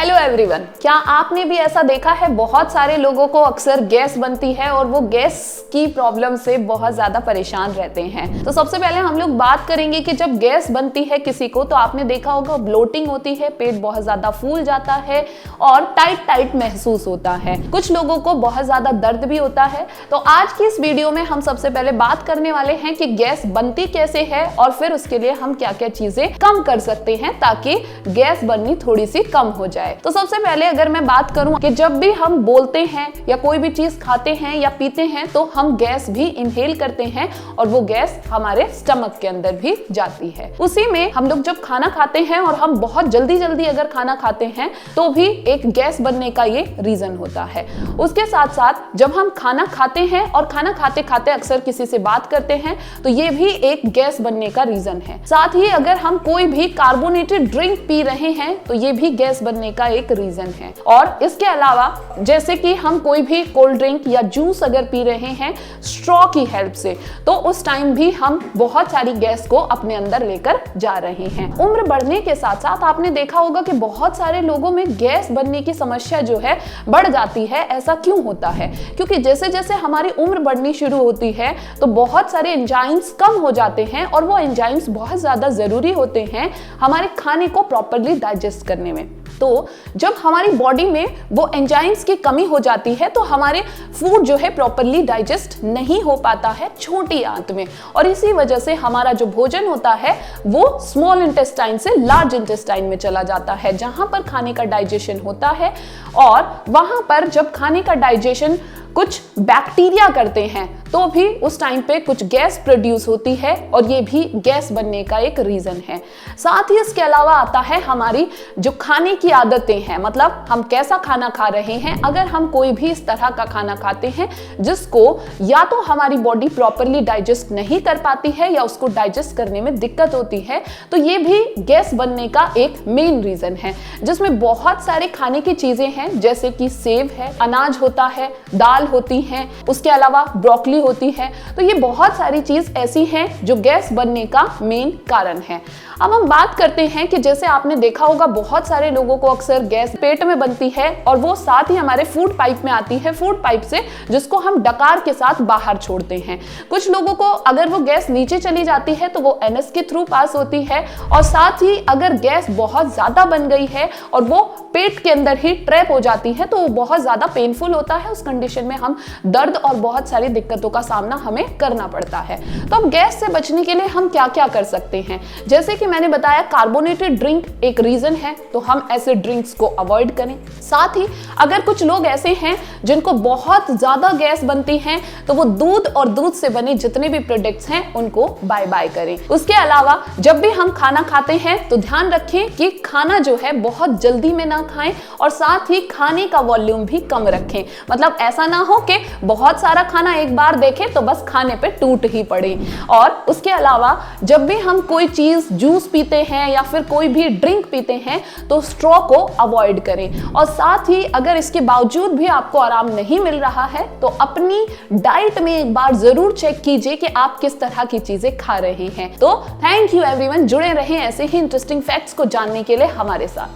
Hello everyone, क्या आपने भी ऐसा देखा है बहुत सारे लोगों को अक्सर गैस बनती है और वो गैस की प्रॉब्लम से बहुत ज्यादा परेशान रहते हैं। तो सबसे पहले हम लोग बात करेंगे कि जब गैस बनती है किसी को तो आपने देखा होगा ब्लोटिंग होती है, पेट बहुत ज्यादा फूल जाता है और टाइट टाइट महसूस होता है। कुछ लोगों को बहुत ज्यादा दर्द भी होता है। तो आज की इस वीडियो में हम सबसे पहले बात करने वाले हैं कि गैस बनती कैसे है और फिर उसके लिए हम क्या क्या चीजें कम कर सकते हैं ताकि गैस बननी थोड़ी सी कम हो जाए। तो सबसे पहले अगर मैं बात करूं कि जब भी हम बोलते हैं या कोई भी चीज खाते हैं या पीते हैं तो हम गैस भी इनहेल करते हैं और वो गैस हमारे स्टमक के अंदर भी जाती है। उसी में हम लोग जब खाना खाते हैं और हम बहुत जल्दी जल्दी अगर खाना खाते हैं तो भी एक गैस बनने का ये रीजन होता है। उसके साथ साथ जब हम खाना खाते हैं और खाना खाते खाते अक्सर किसी से बात करते हैं तो ये भी एक गैस बनने का रीजन है। साथ ही अगर हम कोई भी कार्बोनेटेड ड्रिंक पी रहे हैं तो ये भी गैस बनने का एक रीजन है। और इसके अलावा जैसे कि हम कोई भी कोल्ड ड्रिंक या जूस अगर पी रहे हैं स्ट्रॉ की हेल्प से तो उस टाइम भी हम बहुत सारी गैस को अपने अंदर लेकर जा रहे हैं। उम्र बढ़ने के साथ साथ आपने देखा होगा कि बहुत सारे लोगों में गैस बनने की समस्या जो है बढ़ जाती है। ऐसा क्यों होता है? क्योंकि जैसे जैसे हमारी उम्र बढ़नी शुरू होती है तो बहुत सारे एंजाइम्स कम हो जाते हैं और वो एंजाइम्स बहुत ज्यादा जरूरी होते हैं हमारे खाने को प्रॉपर्ली डाइजेस्ट करने में। तो जब हमारी बॉडी में वो एंजाइम्स की कमी हो जाती है तो हमारे फूड जो है प्रॉपर्ली डाइजेस्ट नहीं हो पाता है छोटी आंत में, और इसी वजह से हमारा जो भोजन होता है वो स्मॉल इंटेस्टाइन से लार्ज इंटेस्टाइन में चला जाता है जहां पर खाने का डाइजेशन होता है। और वहां पर जब खाने का डाइजेशन कुछ बैक्टीरिया करते हैं तो भी उस टाइम पे कुछ गैस प्रोड्यूस होती है और ये भी गैस बनने का एक रीजन है। साथ ही इसके अलावा आता है हमारी जो खाने की आदतें हैं, मतलब हम कैसा खाना खा रहे हैं। अगर हम कोई भी इस तरह का खाना खाते हैं जिसको या तो हमारी बॉडी प्रॉपरली डाइजेस्ट नहीं कर पाती है या उसको डाइजेस्ट करने में दिक्कत होती है तो ये भी गैस बनने का एक मेन रीजन है, जिसमें बहुत सारे खाने की चीजें हैं जैसे कि सेब है, अनाज होता है, दाल होती हैं, उसके अलावा ब्रोकली होती है। तो ये बहुत सारी चीज ऐसी हैं जो गैस बनने का मेन कारण है। अब हम बात करते हैं कि जैसे आपने देखा होगा बहुत सारे लोगों को अक्सर गैस पेट में बनती है और वो साथ ही हमारे फूड पाइप में आती है, फूड पाइप से जिसको हम डकार के साथ बाहर छोड़ते हैं। कुछ लोगों को अगर वो गैस नीचे चली जाती है तो वो एनएस के थ्रू पास होती है, और साथ ही अगर गैस बहुत ज्यादा बन गई है और वो पेट के अंदर ही ट्रैप हो जाती है तो वो बहुत ज्यादा पेनफुल होता है। उस कंडीशन में हम दर्द और बहुत सारी दिक्कतों का सामना हमें करना पड़ता है। तो अब गैस से बचने के लिए हम क्या क्या कर सकते हैं? जैसे कि मैंने बताया कार्बोनेटेड ड्रिंक एक रीजन है, तो हम ऐसे ड्रिंक्स को अवॉइड करें। साथ ही अगर कुछ लोग ऐसे हैं जिनको बहुत ज्यादा गैस बनती है तो वो दूध और दूध से बने जितने भी प्रोडक्ट्स हैं उनको बाय बाय करें। उसके अलावा जब भी हम खाना खाते हैं तो ध्यान रखें कि खाना जो है बहुत जल्दी में ना खाएं और साथ ही खाने का वॉल्यूम भी कम रखें। मतलब ऐसा ना हो कि बहुत सारा खाना एक बार देखें तो बस खाने पे टूट ही पड़े। और उसके अलावा जब भी हम कोई चीज जूस पीते हैं या फिर कोई भी ड्रिंक पीते हैं तो स्ट्रॉ को अवॉइड करें। और साथ ही अगर इसके बावजूद भी आपको आराम नहीं मिल रहा है तो अपनी डाइट में एक बार जरूर चेक कीजिए कि आप किस तरह की चीजें खा रहे हैं। तो थैंक यू एवरीवन, जुड़े रहें ऐसे ही इंटरेस्टिंग फैक्ट्स को जानने के लिए हमारे साथ।